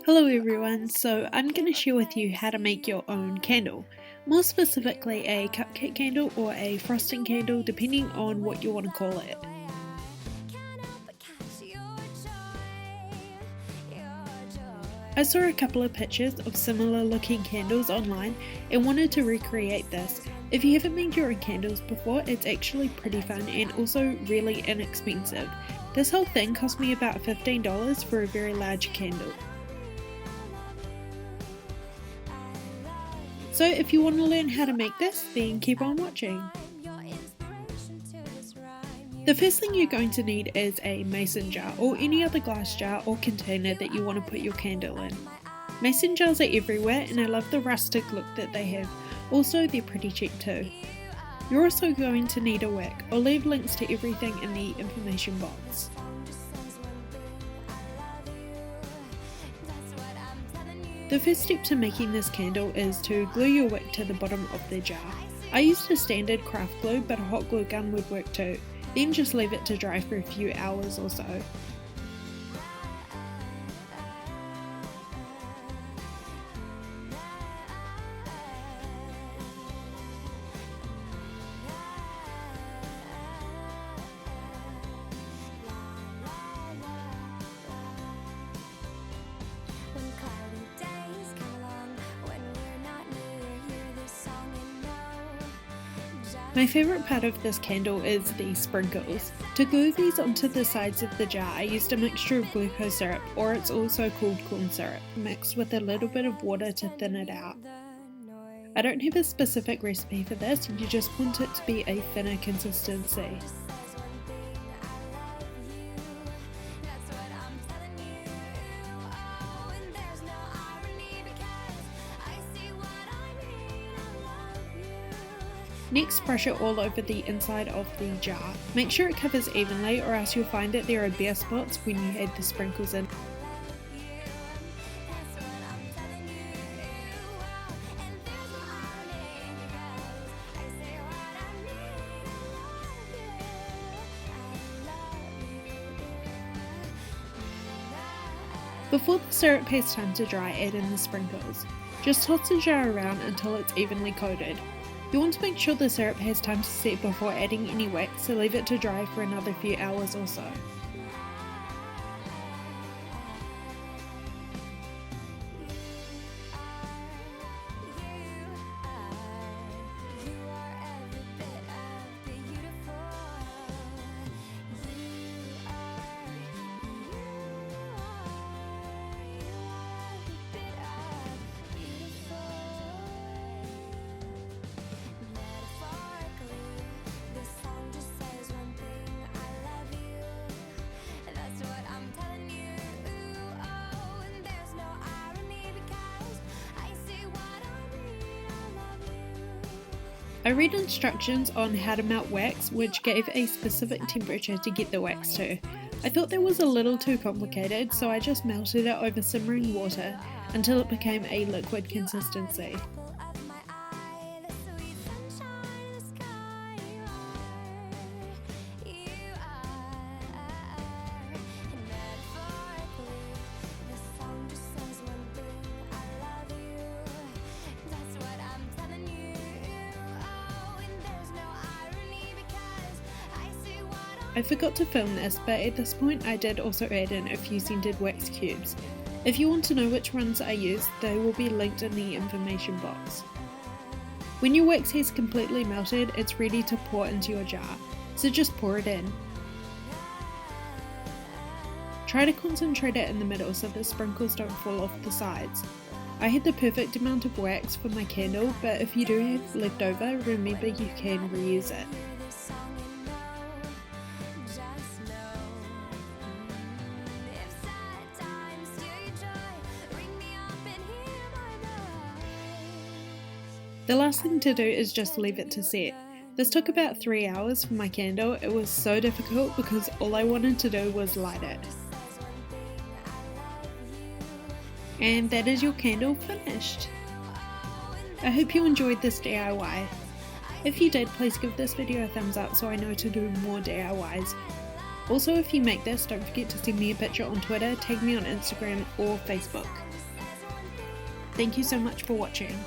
Hello everyone, so I'm going to share with you how to make your own candle. More specifically a cupcake candle or a frosting candle depending on what you want to call it. I saw a couple of pictures of similar looking candles online and wanted to recreate this. If you haven't made your own candles before, it's actually pretty fun and also really inexpensive. This whole thing cost me about $15 for a very large candle. So if you want to learn how to make this, then keep on watching. The first thing you're going to need is a mason jar or any other glass jar or container that you want to put your candle in. Mason jars are everywhere and I love the rustic look that they have. Also, they're pretty cheap too. You're also going to need a wick. I'll leave links to everything in the information box. The first step to making this candle is to glue your wick to the bottom of the jar. I used a standard craft glue, but a hot glue gun would work too. Then just leave it to dry for a few hours or so. My favourite part of this candle is the sprinkles. To glue these onto the sides of the jar I used a mixture of glucose syrup, or it's also called corn syrup, mixed with a little bit of water to thin it out. I don't have a specific recipe for this, you just want it to be a thinner consistency. Next, brush it all over the inside of the jar. Make sure it covers evenly or else you'll find that there are bare spots when you add the sprinkles in. Before the syrup has time to dry, add in the sprinkles. Just toss the jar around until it's evenly coated. You want to make sure the syrup has time to set before adding any wax, so leave it to dry for another few hours or so. I read instructions on how to melt wax, which gave a specific temperature to get the wax to. I thought that was a little too complicated, so I just melted it over simmering water until it became a liquid consistency. I forgot to film this, but at this point I did also add in a few scented wax cubes. If you want to know which ones I used, they will be linked in the information box. When your wax has completely melted, it's ready to pour into your jar, so just pour it in. Try to concentrate it in the middle so the sprinkles don't fall off the sides. I had the perfect amount of wax for my candle, but if you do have leftover, remember you can reuse it. The last thing to do is just leave it to set. This took about 3 hours for my candle. It was so difficult because all I wanted to do was light it. And that is your candle finished. I hope you enjoyed this DIY. If you did, please give this video a thumbs up so I know to do more DIYs. Also, if you make this, don't forget to send me a picture on Twitter, tag me on Instagram or Facebook. Thank you so much for watching.